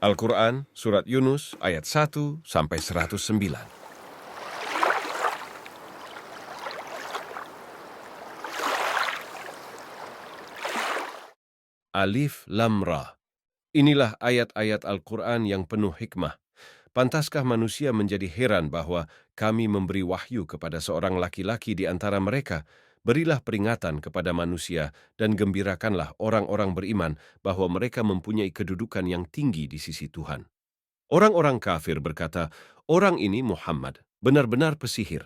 Al-Quran, Surat Yunus, ayat 1-109. Alif Lam Ra. Inilah ayat-ayat Al-Quran yang penuh hikmah. Pantaskah manusia menjadi heran bahwa kami memberi wahyu kepada seorang laki-laki di antara mereka? Berilah peringatan kepada manusia dan gembirakanlah orang-orang beriman bahwa mereka mempunyai kedudukan yang tinggi di sisi Tuhan. Orang-orang kafir berkata, orang ini Muhammad, benar-benar pesihir.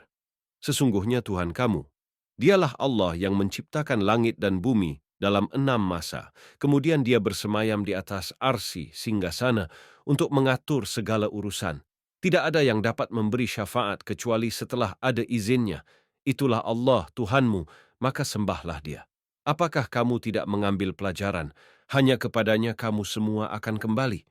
Sesungguhnya Tuhan kamu, dialah Allah yang menciptakan langit dan bumi dalam 6 masa. Kemudian dia bersemayam di atas arsy singgasana untuk mengatur segala urusan. Tidak ada yang dapat memberi syafaat kecuali setelah ada izinnya. Itulah Allah Tuhanmu, maka sembahlah dia. Apakah kamu tidak mengambil pelajaran? Hanya kepadanya kamu semua akan kembali.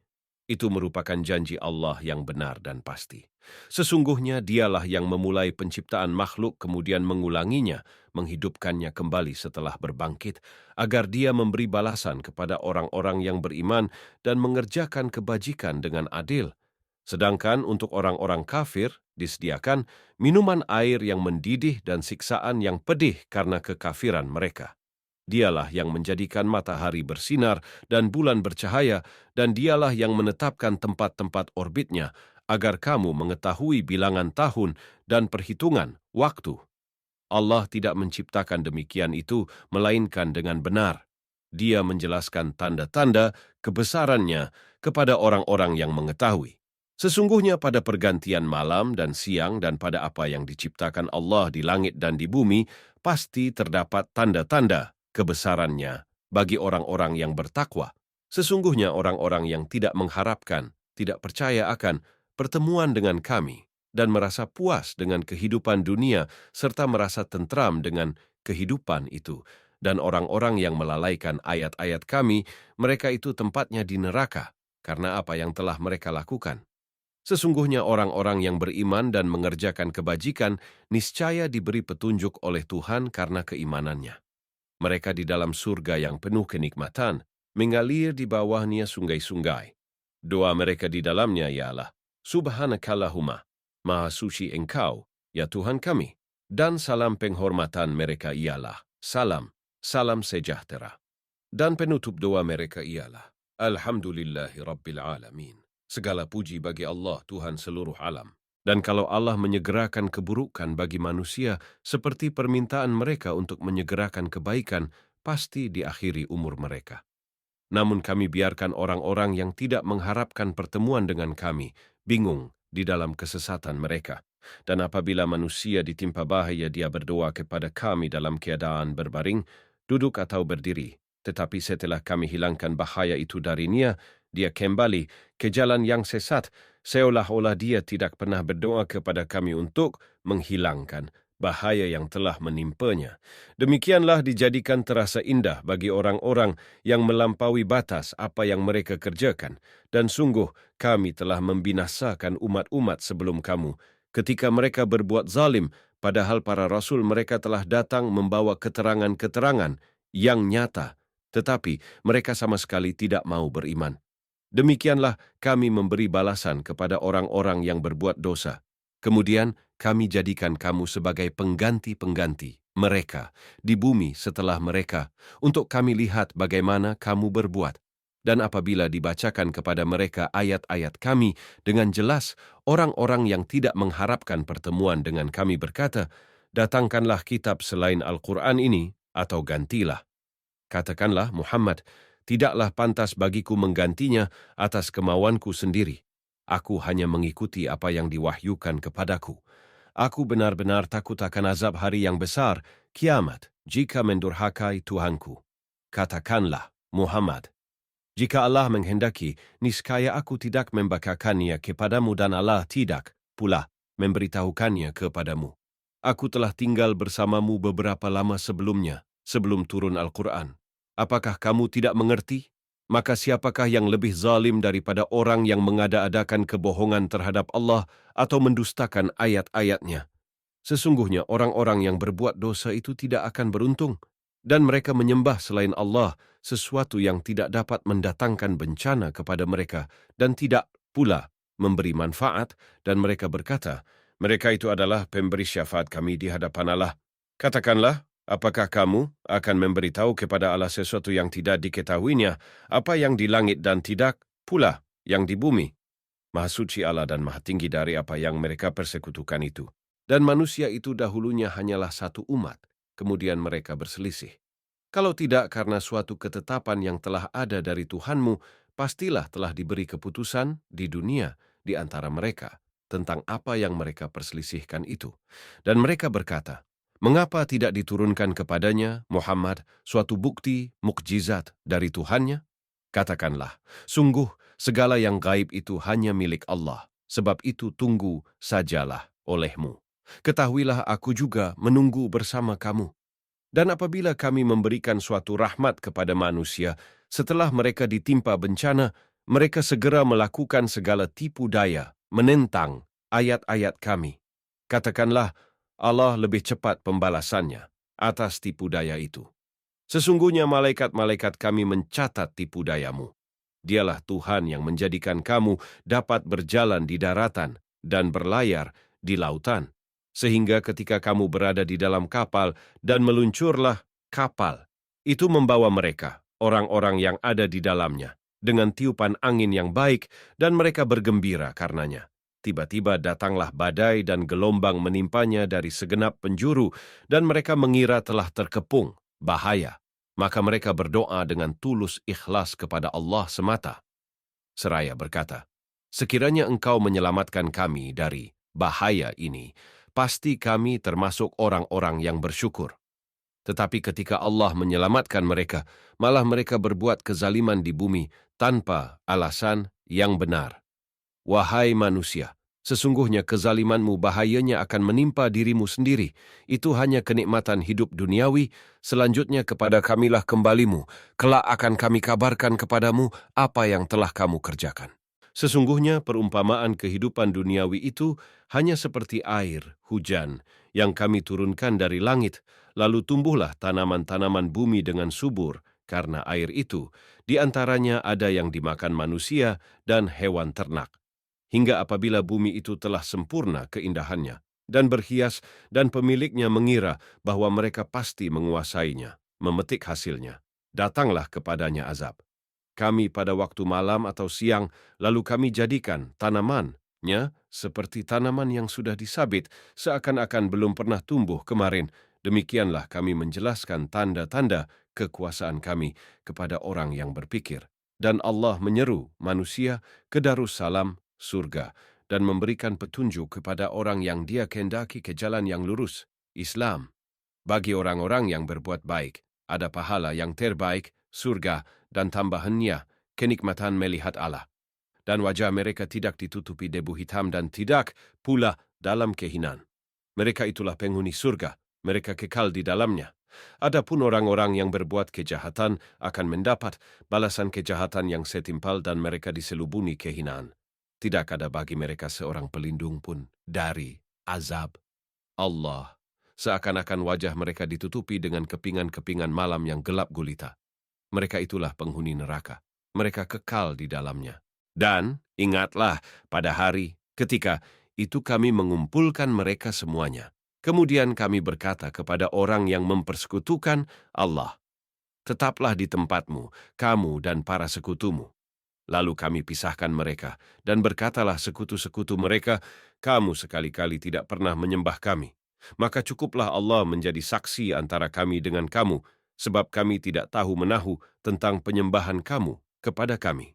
Itu merupakan janji Allah yang benar dan pasti. Sesungguhnya dialah yang memulai penciptaan makhluk kemudian mengulanginya, menghidupkannya kembali setelah berbangkit, agar dia memberi balasan kepada orang-orang yang beriman dan mengerjakan kebajikan dengan adil. Sedangkan untuk orang-orang kafir disediakan minuman air yang mendidih dan siksaan yang pedih karena kekafiran mereka. Dialah yang menjadikan matahari bersinar dan bulan bercahaya, dan dialah yang menetapkan tempat-tempat orbitnya, agar kamu mengetahui bilangan tahun dan perhitungan waktu. Allah tidak menciptakan demikian itu, melainkan dengan benar. Dia menjelaskan tanda-tanda kebesarannya kepada orang-orang yang mengetahui. Sesungguhnya pada pergantian malam dan siang dan pada apa yang diciptakan Allah di langit dan di bumi, pasti terdapat tanda-tanda kebesarannya bagi orang-orang yang bertakwa. Sesungguhnya orang-orang yang tidak mengharapkan, tidak percaya akan pertemuan dengan kami, dan merasa puas dengan kehidupan dunia, serta merasa tentram dengan kehidupan itu. Dan orang-orang yang melalaikan ayat-ayat kami, mereka itu tempatnya di neraka, karena apa yang telah mereka lakukan. Sesungguhnya orang-orang yang beriman dan mengerjakan kebajikan, niscaya diberi petunjuk oleh Tuhan karena keimanannya. Mereka di dalam surga yang penuh kenikmatan, mengalir di bawahnya sungai-sungai. Doa mereka di dalamnya ialah, Subhanakallahumma, Maha suci Engkau, ya Tuhan kami. Dan salam penghormatan mereka ialah, salam sejahtera. Dan penutup doa mereka ialah, Alhamdulillahi Rabbil Alamin. Segala puji bagi Allah, Tuhan seluruh alam. Dan kalau Allah menyegerakan keburukan bagi manusia, seperti permintaan mereka untuk menyegerakan kebaikan, pasti diakhiri umur mereka. Namun kami biarkan orang-orang yang tidak mengharapkan pertemuan dengan kami, bingung di dalam kesesatan mereka. Dan apabila manusia ditimpa bahaya, dia berdoa kepada kami dalam keadaan berbaring, duduk atau berdiri. Tetapi setelah kami hilangkan bahaya itu darinya, dia kembali ke jalan yang sesat, seolah-olah dia tidak pernah berdoa kepada kami untuk menghilangkan bahaya yang telah menimpanya. Demikianlah dijadikan terasa indah bagi orang-orang yang melampaui batas apa yang mereka kerjakan. Dan sungguh kami telah membinasakan umat-umat sebelum kamu, ketika mereka berbuat zalim, padahal para rasul mereka telah datang membawa keterangan-keterangan yang nyata, tetapi mereka sama sekali tidak mau beriman. Demikianlah kami memberi balasan kepada orang-orang yang berbuat dosa. Kemudian kami jadikan kamu sebagai pengganti-pengganti mereka di bumi setelah mereka, untuk kami lihat bagaimana kamu berbuat. Dan apabila dibacakan kepada mereka ayat-ayat kami dengan jelas, orang-orang yang tidak mengharapkan pertemuan dengan kami berkata, datangkanlah kitab selain Al-Quran ini, atau gantilah. Katakanlah, Muhammad, tidaklah pantas bagiku menggantinya atas kemauanku sendiri. Aku hanya mengikuti apa yang diwahyukan kepadaku. Aku benar-benar takut akan azab hari yang besar, kiamat, jika mendurhakai Tuhanku. Katakanlah, Muhammad, jika Allah menghendaki, niscaya aku tidak membakakannya kepadamu dan Allah tidak pula memberitahukannya kepadamu. Aku telah tinggal bersamamu beberapa lama sebelumnya, sebelum turun Al-Quran. Apakah kamu tidak mengerti? Maka siapakah yang lebih zalim daripada orang yang mengada-adakan kebohongan terhadap Allah atau mendustakan ayat-ayatnya? Sesungguhnya orang-orang yang berbuat dosa itu tidak akan beruntung, dan mereka menyembah selain Allah sesuatu yang tidak dapat mendatangkan bencana kepada mereka dan tidak pula memberi manfaat, dan mereka berkata, mereka itu adalah pemberi syafaat kami di hadapan Allah. Katakanlah, apakah kamu akan memberitahu kepada Allah sesuatu yang tidak diketahuinya, apa yang di langit dan tidak pula yang di bumi? Maha suci Allah dan maha tinggi dari apa yang mereka persekutukan itu. Dan manusia itu dahulunya hanyalah satu umat, kemudian mereka berselisih. Kalau tidak karena suatu ketetapan yang telah ada dari Tuhanmu, pastilah telah diberi keputusan di dunia di antara mereka tentang apa yang mereka perselisihkan itu. Dan mereka berkata, mengapa tidak diturunkan kepadanya, Muhammad, suatu bukti, mukjizat dari Tuhannya? Katakanlah, sungguh segala yang gaib itu hanya milik Allah, sebab itu tunggu sajalah olehmu. Ketahuilah aku juga menunggu bersama kamu. Dan apabila kami memberikan suatu rahmat kepada manusia, setelah mereka ditimpa bencana, mereka segera melakukan segala tipu daya, menentang ayat-ayat kami. Katakanlah, Allah lebih cepat pembalasannya atas tipu daya itu. Sesungguhnya malaikat-malaikat kami mencatat tipu dayamu. Dialah Tuhan yang menjadikan kamu dapat berjalan di daratan dan berlayar di lautan, sehingga ketika kamu berada di dalam kapal dan meluncurlah kapal, itu membawa mereka, orang-orang yang ada di dalamnya, dengan tiupan angin yang baik, dan mereka bergembira karenanya. Tiba-tiba datanglah badai dan gelombang menimpanya dari segenap penjuru, dan mereka mengira telah terkepung bahaya. Maka mereka berdoa dengan tulus ikhlas kepada Allah semata. Seraya berkata, sekiranya engkau menyelamatkan kami dari bahaya ini, pasti kami termasuk orang-orang yang bersyukur. Tetapi ketika Allah menyelamatkan mereka, malah mereka berbuat kezaliman di bumi tanpa alasan yang benar. Wahai manusia, sesungguhnya kezalimanmu bahayanya akan menimpa dirimu sendiri. Itu hanya kenikmatan hidup duniawi, selanjutnya kepada kamilah kembalimu. Kelak akan kami kabarkan kepadamu apa yang telah kamu kerjakan. Sesungguhnya perumpamaan kehidupan duniawi itu hanya seperti air, hujan, yang kami turunkan dari langit, lalu tumbuhlah tanaman-tanaman bumi dengan subur, karena air itu, di antaranya ada yang dimakan manusia dan hewan ternak. Hingga apabila bumi itu telah sempurna keindahannya dan berhias, dan pemiliknya mengira bahwa mereka pasti menguasainya, memetik hasilnya, datanglah kepadanya azab. Kami pada waktu malam atau siang, lalu kami jadikan tanamannya seperti tanaman yang sudah disabit, seakan-akan belum pernah tumbuh kemarin. Demikianlah kami menjelaskan tanda-tanda kekuasaan kami kepada orang yang berpikir. Dan Allah menyeru manusia ke Darussalam, surga, dan memberikan petunjuk kepada orang yang Dia kehendaki ke jalan yang lurus, Islam. Bagi orang-orang yang berbuat baik, ada pahala yang terbaik, surga, dan tambahannya, kenikmatan melihat Allah. Dan wajah mereka tidak ditutupi debu hitam dan tidak pula dalam kehinaan. Mereka itulah penghuni surga, mereka kekal di dalamnya. Adapun orang-orang yang berbuat kejahatan akan mendapat balasan kejahatan yang setimpal dan mereka diselubungi kehinaan. Tidak ada bagi mereka seorang pelindung pun dari azab Allah. Seakan-akan wajah mereka ditutupi dengan kepingan-kepingan malam yang gelap gulita. Mereka itulah penghuni neraka. Mereka kekal di dalamnya. Dan ingatlah pada hari ketika itu kami mengumpulkan mereka semuanya. Kemudian kami berkata kepada orang yang mempersekutukan Allah, tetaplah di tempatmu, kamu dan para sekutumu. Lalu kami pisahkan mereka, dan berkatalah sekutu-sekutu mereka, kamu sekali-kali tidak pernah menyembah kami. Maka cukuplah Allah menjadi saksi antara kami dengan kamu, sebab kami tidak tahu-menahu tentang penyembahan kamu kepada kami.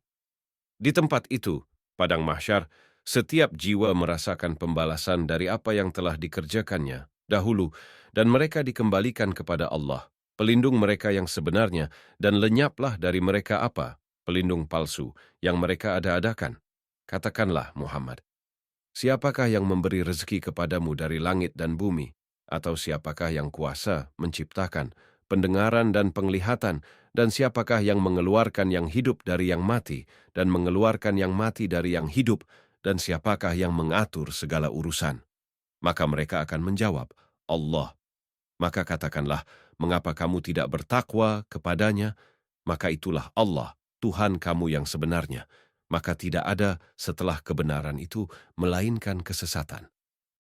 Di tempat itu, padang mahsyar, setiap jiwa merasakan pembalasan dari apa yang telah dikerjakannya dahulu, dan mereka dikembalikan kepada Allah, pelindung mereka yang sebenarnya, dan lenyaplah dari mereka apa, pelindung palsu, yang mereka ada-adakan. Katakanlah, Muhammad, siapakah yang memberi rezeki kepadamu dari langit dan bumi, atau siapakah yang kuasa menciptakan pendengaran dan penglihatan, dan siapakah yang mengeluarkan yang hidup dari yang mati, dan mengeluarkan yang mati dari yang hidup, dan siapakah yang mengatur segala urusan? Maka mereka akan menjawab, Allah. Maka katakanlah, mengapa kamu tidak bertakwa kepadanya? maka itulah Allah, Tuhan kamu yang sebenarnya. Maka tidak ada setelah kebenaran itu melainkan kesesatan.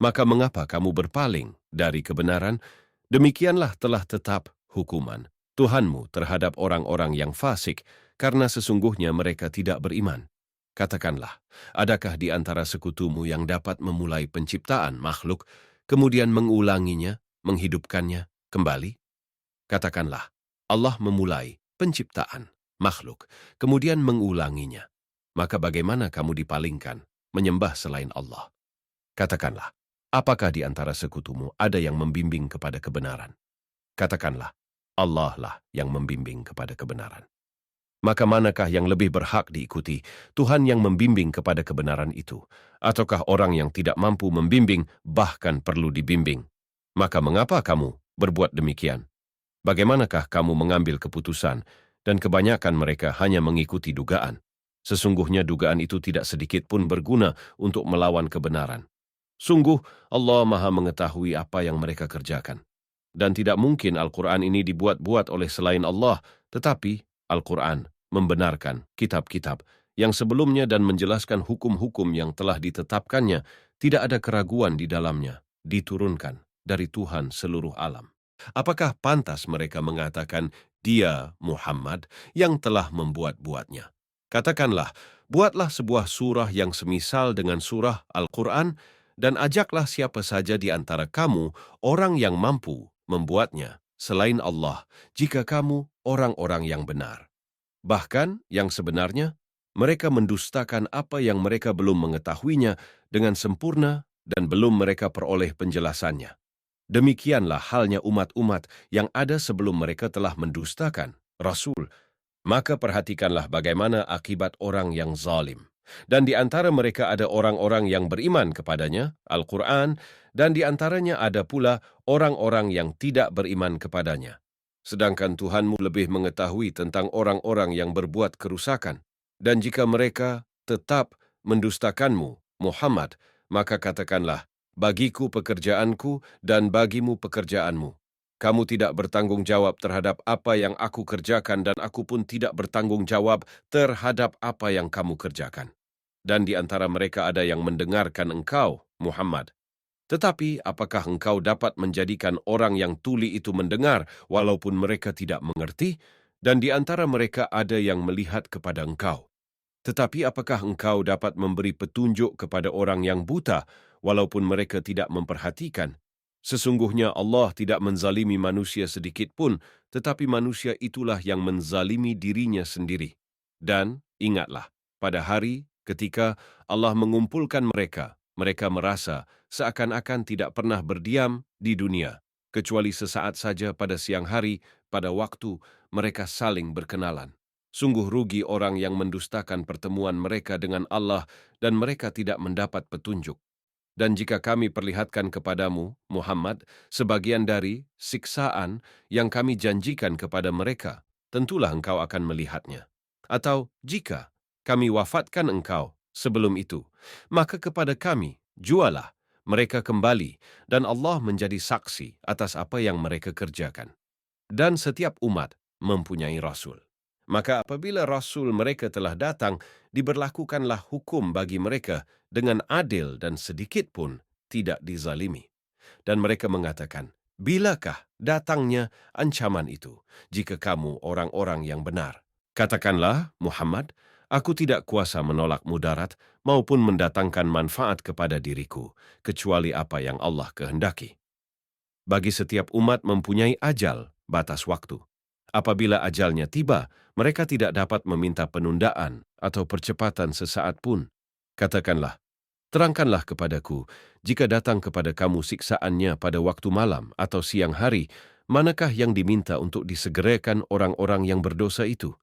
Maka mengapa kamu berpaling dari kebenaran? Demikianlah telah tetap hukuman Tuhanmu terhadap orang-orang yang fasik, karena sesungguhnya mereka tidak beriman. Katakanlah, adakah di antara sekutumu yang dapat memulai penciptaan makhluk, kemudian mengulanginya, menghidupkannya kembali? Katakanlah, Allah memulai penciptaan makhluk, kemudian mengulanginya. Maka bagaimana kamu dipalingkan, menyembah selain Allah? Katakanlah, apakah di antara sekutumu ada yang membimbing kepada kebenaran? Katakanlah, Allah lah yang membimbing kepada kebenaran. Maka manakah yang lebih berhak diikuti, Tuhan yang membimbing kepada kebenaran itu, ataukah orang yang tidak mampu membimbing bahkan perlu dibimbing? Maka mengapa kamu berbuat demikian? Bagaimanakah kamu mengambil keputusan, dan kebanyakan mereka hanya mengikuti dugaan? Sesungguhnya dugaan itu tidak sedikit pun berguna untuk melawan kebenaran. Sungguh, Allah Maha mengetahui apa yang mereka kerjakan. Dan tidak mungkin Al-Quran ini dibuat-buat oleh selain Allah, tetapi Al-Quran membenarkan kitab-kitab yang sebelumnya dan menjelaskan hukum-hukum yang telah ditetapkannya. Tidak ada keraguan di dalamnya, diturunkan dari Tuhan seluruh alam. Apakah pantas mereka mengatakan, dia Muhammad yang telah membuat-buatnya? Katakanlah, buatlah sebuah surah yang semisal dengan surah Al-Quran, dan ajaklah siapa saja di antara kamu, orang yang mampu membuatnya, selain Allah, jika kamu orang-orang yang benar. Bahkan, yang sebenarnya, mereka mendustakan apa yang mereka belum mengetahuinya dengan sempurna dan belum mereka peroleh penjelasannya. Demikianlah halnya umat-umat yang ada sebelum mereka telah mendustakan Rasul. Maka perhatikanlah bagaimana akibat orang yang zalim. Dan di antara mereka ada orang-orang yang beriman kepadanya, Al-Quran, dan di antaranya ada pula orang-orang yang tidak beriman kepadanya. Sedangkan Tuhanmu lebih mengetahui tentang orang-orang yang berbuat kerusakan. Dan jika mereka tetap mendustakanmu, Muhammad, maka katakanlah, bagiku pekerjaanku dan bagimu pekerjaanmu. Kamu tidak bertanggung jawab terhadap apa yang aku kerjakan dan aku pun tidak bertanggung jawab terhadap apa yang kamu kerjakan. Dan di antara mereka ada yang mendengarkan engkau, Muhammad. Tetapi apakah engkau dapat menjadikan orang yang tuli itu mendengar walaupun mereka tidak mengerti? Dan di antara mereka ada yang melihat kepada engkau. Tetapi apakah engkau dapat memberi petunjuk kepada orang yang buta walaupun mereka tidak memperhatikan? Sesungguhnya Allah tidak menzalimi manusia sedikit pun, tetapi manusia itulah yang menzalimi dirinya sendiri. Dan ingatlah, pada hari ketika Allah mengumpulkan mereka, mereka merasa seakan-akan tidak pernah berdiam di dunia, kecuali sesaat saja pada siang hari, pada waktu mereka saling berkenalan. Sungguh rugi orang yang mendustakan pertemuan mereka dengan Allah dan mereka tidak mendapat petunjuk. Dan jika kami perlihatkan kepadamu, Muhammad, sebagian dari siksaan yang kami janjikan kepada mereka, tentulah engkau akan melihatnya. Atau jika kami wafatkan engkau sebelum itu, maka kepada kami jualah mereka kembali dan Allah menjadi saksi atas apa yang mereka kerjakan. Dan setiap umat mempunyai rasul. Maka apabila rasul mereka telah datang, diberlakukanlah hukum bagi mereka dengan adil dan sedikit pun tidak dizalimi. Dan mereka mengatakan, bilakah datangnya ancaman itu, jika kamu orang-orang yang benar? Katakanlah, Muhammad, aku tidak kuasa menolak mudarat maupun mendatangkan manfaat kepada diriku, kecuali apa yang Allah kehendaki. Bagi setiap umat mempunyai ajal, batas waktu. Apabila ajalnya tiba, mereka tidak dapat meminta penundaan atau percepatan sesaat pun. Katakanlah, terangkanlah kepadaku, jika datang kepada kamu siksaannya pada waktu malam atau siang hari, manakah yang diminta untuk disegerakan orang-orang yang berdosa itu?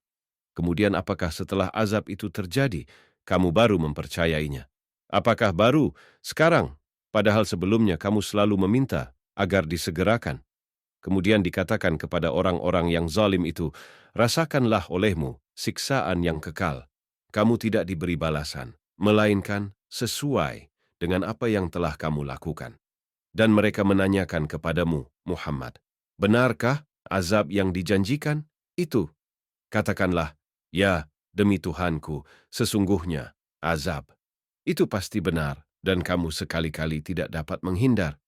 Kemudian apakah setelah azab itu terjadi, kamu baru mempercayainya? Apakah baru sekarang, padahal sebelumnya kamu selalu meminta agar disegerakan? Kemudian dikatakan kepada orang-orang yang zalim itu, rasakanlah olehmu siksaan yang kekal. Kamu tidak diberi balasan, melainkan sesuai dengan apa yang telah kamu lakukan. Dan mereka menanyakan kepadamu, Muhammad, benarkah azab yang dijanjikan itu? Katakanlah, ya, demi Tuhanku, sesungguhnya azab. Itu pasti benar, dan kamu sekali-kali tidak dapat menghindar.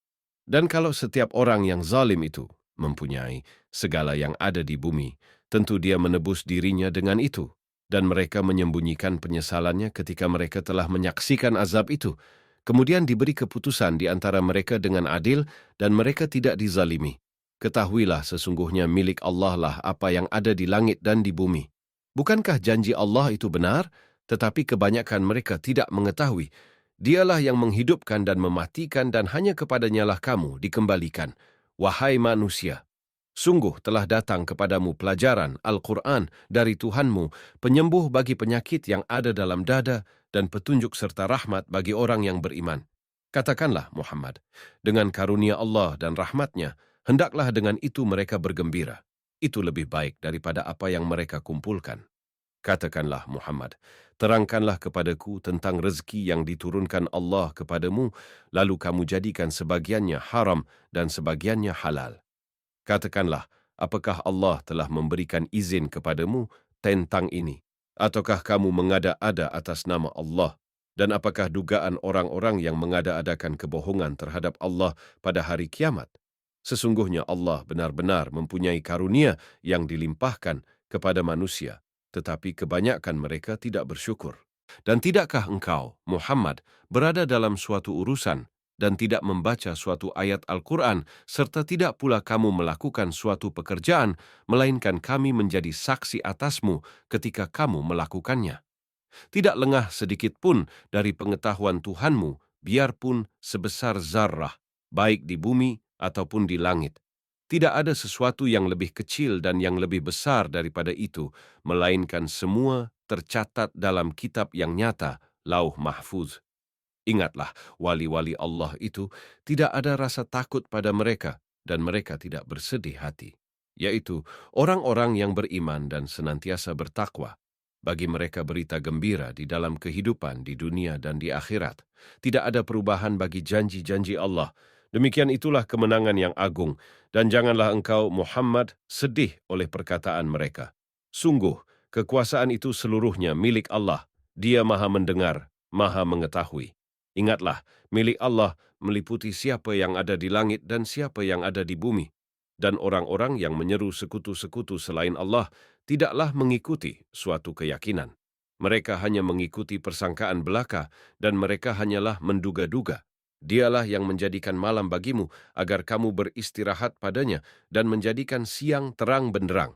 Dan kalau setiap orang yang zalim itu mempunyai segala yang ada di bumi, tentu dia menebus dirinya dengan itu, dan mereka menyembunyikan penyesalannya ketika mereka telah menyaksikan azab itu. Kemudian diberi keputusan di antara mereka dengan adil, dan mereka tidak dizalimi. Ketahuilah sesungguhnya milik Allah lah apa yang ada di langit dan di bumi. Bukankah janji Allah itu benar? Tetapi kebanyakan mereka tidak mengetahui. Dialah yang menghidupkan dan mematikan, dan hanya kepadanya lah kamu dikembalikan. Wahai manusia, sungguh telah datang kepadamu pelajaran Al-Quran dari Tuhanmu, penyembuh bagi penyakit yang ada dalam dada, dan petunjuk serta rahmat bagi orang yang beriman. Katakanlah Muhammad, dengan karunia Allah dan rahmatnya, hendaklah dengan itu mereka bergembira. Itu lebih baik daripada apa yang mereka kumpulkan. Katakanlah Muhammad, terangkanlah kepadaku tentang rezeki yang diturunkan Allah kepadamu, lalu kamu jadikan sebagiannya haram dan sebagiannya halal. Katakanlah, apakah Allah telah memberikan izin kepadamu tentang ini? Ataukah kamu mengada-ada atas nama Allah? Dan apakah dugaan orang-orang yang mengada-adakan kebohongan terhadap Allah pada hari kiamat? Sesungguhnya Allah benar-benar mempunyai karunia yang dilimpahkan kepada manusia, tetapi kebanyakan mereka tidak bersyukur. Dan tidakkah engkau, Muhammad, berada dalam suatu urusan dan tidak membaca suatu ayat Al-Quran, serta tidak pula kamu melakukan suatu pekerjaan, melainkan kami menjadi saksi atasmu ketika kamu melakukannya? Tidak lengah sedikit pun dari pengetahuan Tuhanmu, biarpun sebesar zarrah, baik di bumi ataupun di langit. Tidak ada sesuatu yang lebih kecil dan yang lebih besar daripada itu, melainkan semua tercatat dalam kitab yang nyata, Lauh Mahfuz. Ingatlah, wali-wali Allah itu tidak ada rasa takut pada mereka, dan mereka tidak bersedih hati, yaitu orang-orang yang beriman dan senantiasa bertakwa. Bagi mereka berita gembira di dalam kehidupan di dunia dan di akhirat. Tidak ada perubahan bagi janji-janji Allah. Demikian itulah kemenangan yang agung, dan janganlah engkau, Muhammad, sedih oleh perkataan mereka. Sungguh, kekuasaan itu seluruhnya milik Allah. Dia maha mendengar, maha mengetahui. Ingatlah, milik Allah meliputi siapa yang ada di langit dan siapa yang ada di bumi. Dan orang-orang yang menyeru sekutu-sekutu selain Allah tidaklah mengikuti suatu keyakinan. Mereka hanya mengikuti persangkaan belaka, dan mereka hanyalah menduga-duga. Dialah yang menjadikan malam bagimu agar kamu beristirahat padanya, dan menjadikan siang terang benderang.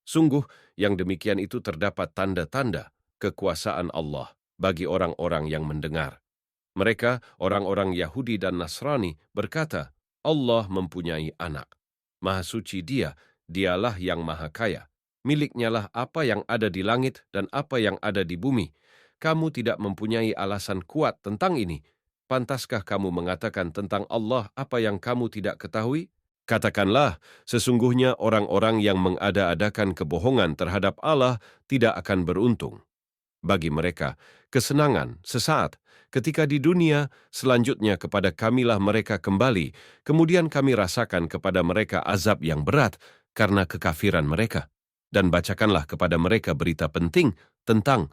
Sungguh, yang demikian itu terdapat tanda-tanda kekuasaan Allah bagi orang-orang yang mendengar. Mereka, orang-orang Yahudi dan Nasrani, berkata, Allah mempunyai anak. Maha suci Dia, Dialah yang maha kaya. Miliknya lah apa yang ada di langit dan apa yang ada di bumi. Kamu tidak mempunyai alasan kuat tentang ini. Pantaskah kamu mengatakan tentang Allah apa yang kamu tidak ketahui? Katakanlah, sesungguhnya orang-orang yang mengada-adakan kebohongan terhadap Allah tidak akan beruntung. Bagi mereka, kesenangan sesaat ketika di dunia, selanjutnya kepada kamilah mereka kembali, kemudian kami rasakan kepada mereka azab yang berat karena kekafiran mereka. Dan bacakanlah kepada mereka berita penting tentang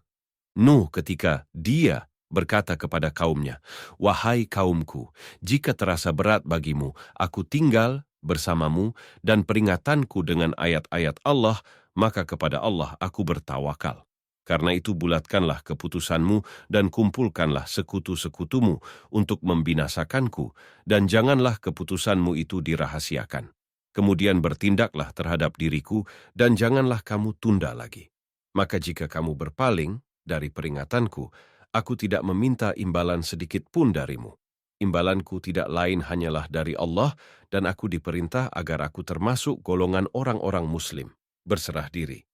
Nuh ketika dia berkata kepada kaumnya, "Wahai kaumku, jika terasa berat bagimu, aku tinggal bersamamu dan peringatanku dengan ayat-ayat Allah, maka kepada Allah aku bertawakal. Karena itu bulatkanlah keputusanmu dan kumpulkanlah sekutu-sekutumu untuk membinasakanku, dan janganlah keputusanmu itu dirahasiakan. Kemudian bertindaklah terhadap diriku, dan janganlah kamu tunda lagi. Maka jika kamu berpaling dari peringatanku, aku tidak meminta imbalan sedikit pun darimu. Imbalanku tidak lain hanyalah dari Allah, dan aku diperintah agar aku termasuk golongan orang-orang Muslim. Berserah diri."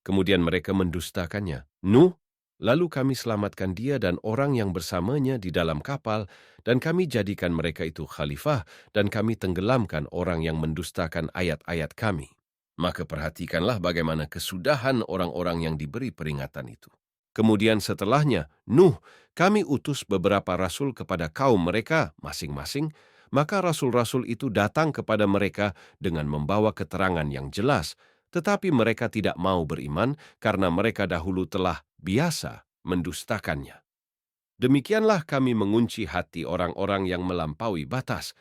Kemudian mereka mendustakannya. Nuh, lalu kami selamatkan dia dan orang yang bersamanya di dalam kapal, dan kami jadikan mereka itu khalifah, dan kami tenggelamkan orang yang mendustakan ayat-ayat kami. Maka perhatikanlah bagaimana kesudahan orang-orang yang diberi peringatan itu. Kemudian setelahnya, Nuh, kami utus beberapa rasul kepada kaum mereka masing-masing, maka rasul-rasul itu datang kepada mereka dengan membawa keterangan yang jelas, Tetapi mereka tidak mau beriman karena mereka dahulu telah biasa mendustakannya. Demikianlah kami mengunci hati orang-orang yang melampaui batas.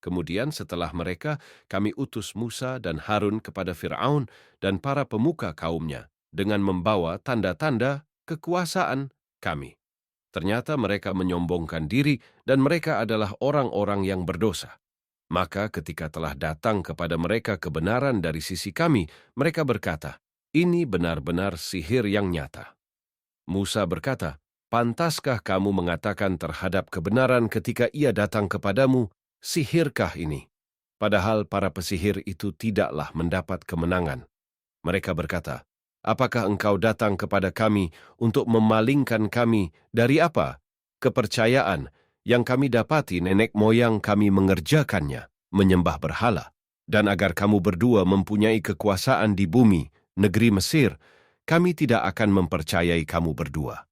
Kemudian setelah mereka, kami utus Musa dan Harun kepada Fir'aun dan para pemuka kaumnya dengan membawa tanda-tanda kekuasaan kami. Ternyata mereka menyombongkan diri dan mereka adalah orang-orang yang berdosa. Maka ketika telah datang kepada mereka kebenaran dari sisi kami, mereka berkata, "Ini benar-benar sihir yang nyata." Musa berkata, "Pantaskah kamu mengatakan terhadap kebenaran ketika ia datang kepadamu, sihirkah ini?" Padahal para pesihir itu tidaklah mendapat kemenangan. Mereka berkata, "Apakah engkau datang kepada kami untuk memalingkan kami dari apa? Kepercayaan yang kami dapati nenek moyang kami mengerjakannya, menyembah berhala, dan agar kamu berdua mempunyai kekuasaan di bumi, negeri Mesir, kami tidak akan mempercayai kamu berdua."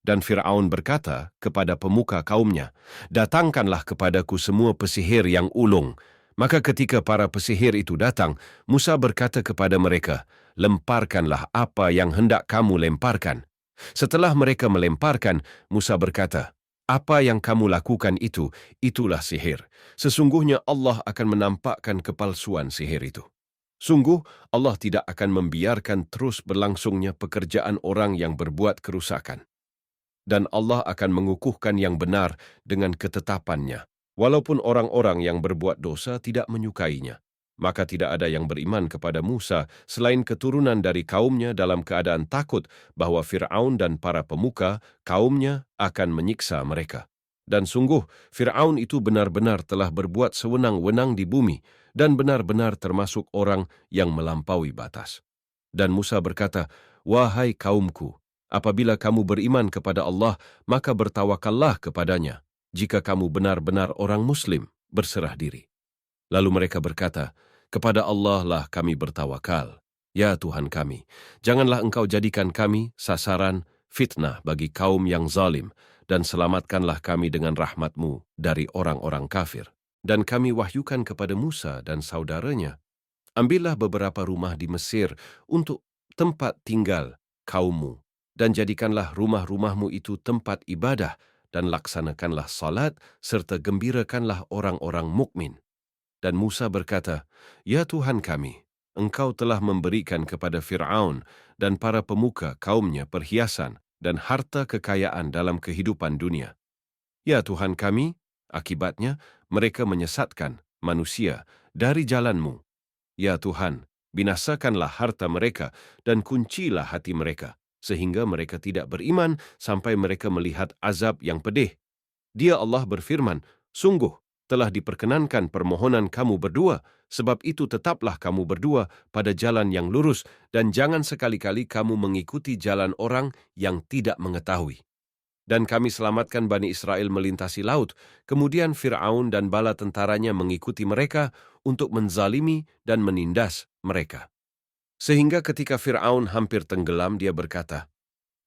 Dan Fir'aun berkata kepada pemuka kaumnya, "Datangkanlah kepadaku semua pesihir yang ulung." Maka ketika para pesihir itu datang, Musa berkata kepada mereka, "Lemparkanlah apa yang hendak kamu lemparkan." Setelah mereka melemparkan, Musa berkata, "Apa yang kamu lakukan itu, itulah sihir. Sesungguhnya Allah akan menampakkan kepalsuan sihir itu. Sungguh, Allah tidak akan membiarkan terus berlangsungnya pekerjaan orang yang berbuat kerusakan. Dan Allah akan mengukuhkan yang benar dengan ketetapannya, walaupun orang-orang yang berbuat dosa tidak menyukainya. Maka tidak ada yang beriman kepada Musa selain keturunan dari kaumnya dalam keadaan takut bahwa Fir'aun dan para pemuka kaumnya akan menyiksa mereka. Dan sungguh, Fir'aun itu benar-benar telah berbuat sewenang-wenang di bumi dan benar-benar termasuk orang yang melampaui batas. Dan Musa berkata, "Wahai kaumku, apabila kamu beriman kepada Allah, maka bertawakallah kepadanya. Jika kamu benar-benar orang Muslim, berserah diri." Lalu mereka berkata, "Kepada Allah lah kami bertawakal. Ya Tuhan kami, janganlah Engkau jadikan kami sasaran fitnah bagi kaum yang zalim, dan selamatkanlah kami dengan rahmat-Mu dari orang-orang kafir." Dan kami wahyukan kepada Musa dan saudaranya, "Ambillah beberapa rumah di Mesir untuk tempat tinggal kaummu, dan jadikanlah rumah-rumahmu itu tempat ibadah, dan laksanakanlah salat, serta gembirakanlah orang-orang mukmin." Dan Musa berkata, "Ya Tuhan kami, Engkau telah memberikan kepada Fir'aun dan para pemuka kaumnya perhiasan dan harta kekayaan dalam kehidupan dunia. Ya Tuhan kami, akibatnya mereka menyesatkan manusia dari jalan-Mu. Ya Tuhan, binasakanlah harta mereka dan kuncilah hati mereka, sehingga mereka tidak beriman sampai mereka melihat azab yang pedih." Dia Allah berfirman, "Sungguh telah diperkenankan permohonan kamu berdua, sebab itu tetaplah kamu berdua pada jalan yang lurus, dan jangan sekali-kali kamu mengikuti jalan orang yang tidak mengetahui." Dan kami selamatkan Bani Israel melintasi laut, kemudian Fir'aun dan bala tentaranya mengikuti mereka untuk menzalimi dan menindas mereka. Sehingga ketika Fir'aun hampir tenggelam, dia berkata,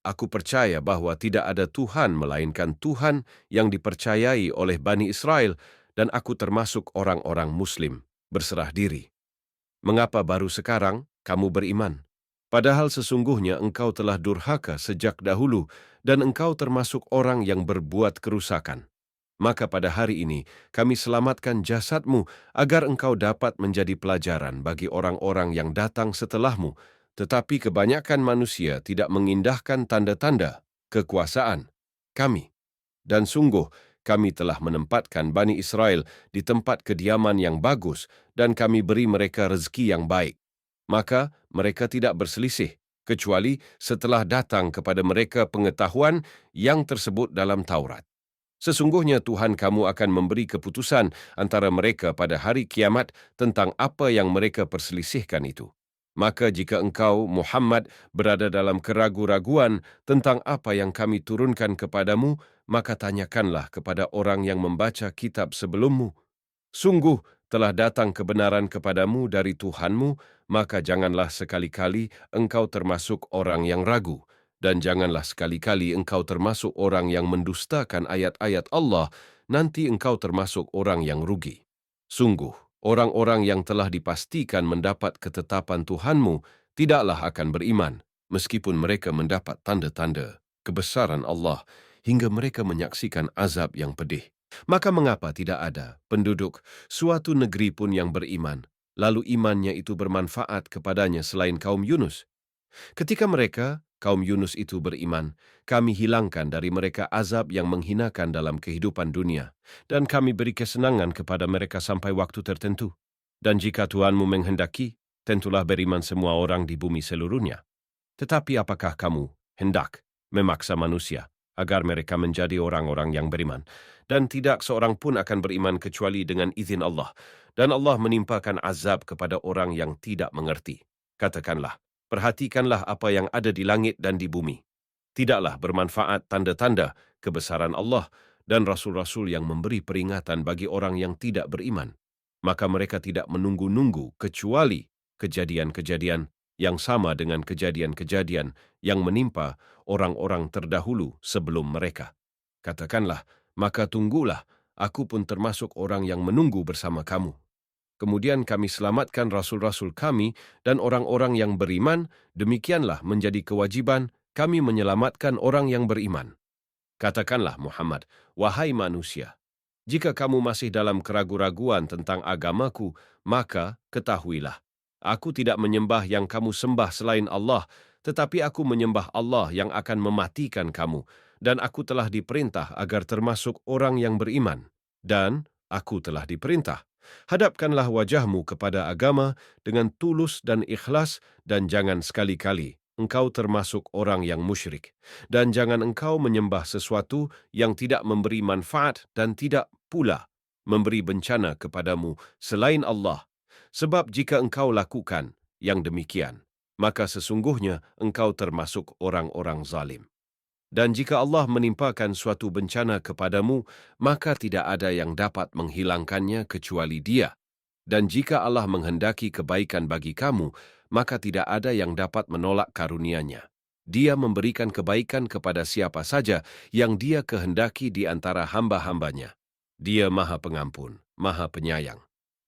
"Aku percaya bahwa tidak ada Tuhan melainkan Tuhan yang dipercayai oleh Bani Israel, dan aku termasuk orang-orang Muslim, berserah diri. Mengapa baru sekarang kamu beriman? Padahal sesungguhnya engkau telah durhaka sejak dahulu, dan engkau termasuk orang yang berbuat kerusakan. Maka pada hari ini kami selamatkan jasadmu agar engkau dapat menjadi pelajaran bagi orang-orang yang datang setelahmu, tetapi kebanyakan manusia tidak mengindahkan tanda-tanda kekuasaan kami. Dan sungguh, kami telah menempatkan Bani Israel di tempat kediaman yang bagus, dan kami beri mereka rezeki yang baik. Maka mereka tidak berselisih, kecuali setelah datang kepada mereka pengetahuan yang tersebut dalam Taurat. Sesungguhnya Tuhan kamu akan memberi keputusan antara mereka pada hari kiamat tentang apa yang mereka perselisihkan itu. Maka jika engkau, Muhammad, berada dalam keraguan-raguan tentang apa yang kami turunkan kepadamu, maka tanyakanlah kepada orang yang membaca kitab sebelummu. Sungguh telah datang kebenaran kepadamu dari Tuhanmu, maka janganlah sekali-kali engkau termasuk orang yang ragu. Dan janganlah sekali-kali engkau termasuk orang yang mendustakan ayat-ayat Allah, nanti engkau termasuk orang yang rugi. Sungguh, Orang-orang yang telah dipastikan mendapat ketetapan Tuhanmu tidaklah akan beriman, meskipun mereka mendapat tanda-tanda kebesaran Allah hingga mereka menyaksikan azab yang pedih. Maka mengapa tidak ada penduduk suatu negeri pun yang beriman, lalu imannya itu bermanfaat kepadanya selain kaum Yunus? Ketika mereka, kaum Yunus itu beriman, kami hilangkan dari mereka azab yang menghinakan dalam kehidupan dunia, dan kami beri kesenangan kepada mereka sampai waktu tertentu. Dan jika Tuhanmu menghendaki, tentulah beriman semua orang di bumi seluruhnya. Tetapi apakah kamu hendak memaksa manusia agar mereka menjadi orang-orang yang beriman? Dan tidak seorang pun akan beriman kecuali dengan izin Allah. Dan Allah menimpakan azab kepada orang yang tidak mengerti. Katakanlah, perhatikanlah apa yang ada di langit dan di bumi. Tidaklah bermanfaat tanda-tanda kebesaran Allah dan rasul-rasul yang memberi peringatan bagi orang yang tidak beriman. Maka mereka tidak menunggu-nunggu kecuali kejadian-kejadian yang sama dengan kejadian-kejadian yang menimpa orang-orang terdahulu sebelum mereka. Katakanlah, maka tunggulah, aku pun termasuk orang yang menunggu bersama kamu. Kemudian kami selamatkan rasul-rasul kami dan orang-orang yang beriman, demikianlah menjadi kewajiban kami menyelamatkan orang yang beriman. Katakanlah Muhammad, wahai manusia, jika kamu masih dalam keraguan-raguan tentang agamaku, maka ketahuilah, aku tidak menyembah yang kamu sembah selain Allah, tetapi aku menyembah Allah yang akan mematikan kamu, dan aku telah diperintah agar termasuk orang yang beriman. Dan aku telah diperintah, hadapkanlah wajahmu kepada agama dengan tulus dan ikhlas, dan jangan sekali-kali engkau termasuk orang yang musyrik. Dan jangan engkau menyembah sesuatu yang tidak memberi manfaat dan tidak pula memberi bencana kepadamu selain Allah. Sebab jika engkau lakukan yang demikian, maka sesungguhnya engkau termasuk orang-orang zalim. Dan jika Allah menimpakan suatu bencana kepadamu, maka tidak ada yang dapat menghilangkannya kecuali Dia. Dan jika Allah menghendaki kebaikan bagi kamu, maka tidak ada yang dapat menolak karunia-Nya. Dia memberikan kebaikan kepada siapa saja yang Dia kehendaki di antara hamba-hambanya. Dia Maha Pengampun, Maha Penyayang.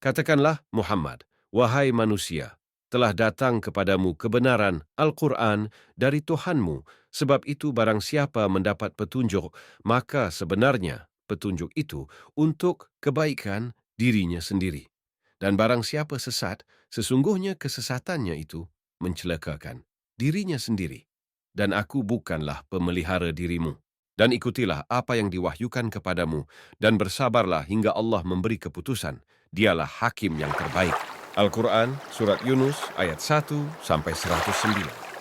Katakanlah, Muhammad, wahai manusia, telah datang kepadamu kebenaran Al-Quran dari Tuhanmu, sebab itu barang siapa mendapat petunjuk, maka sebenarnya petunjuk itu untuk kebaikan dirinya sendiri. Dan barang siapa sesat, sesungguhnya kesesatannya itu mencelakakan dirinya sendiri. Dan aku bukanlah pemelihara dirimu. Dan ikutilah apa yang diwahyukan kepadamu, dan bersabarlah hingga Allah memberi keputusan. Dialah hakim yang terbaik. Al-Quran, Surat Yunus, ayat 1-109.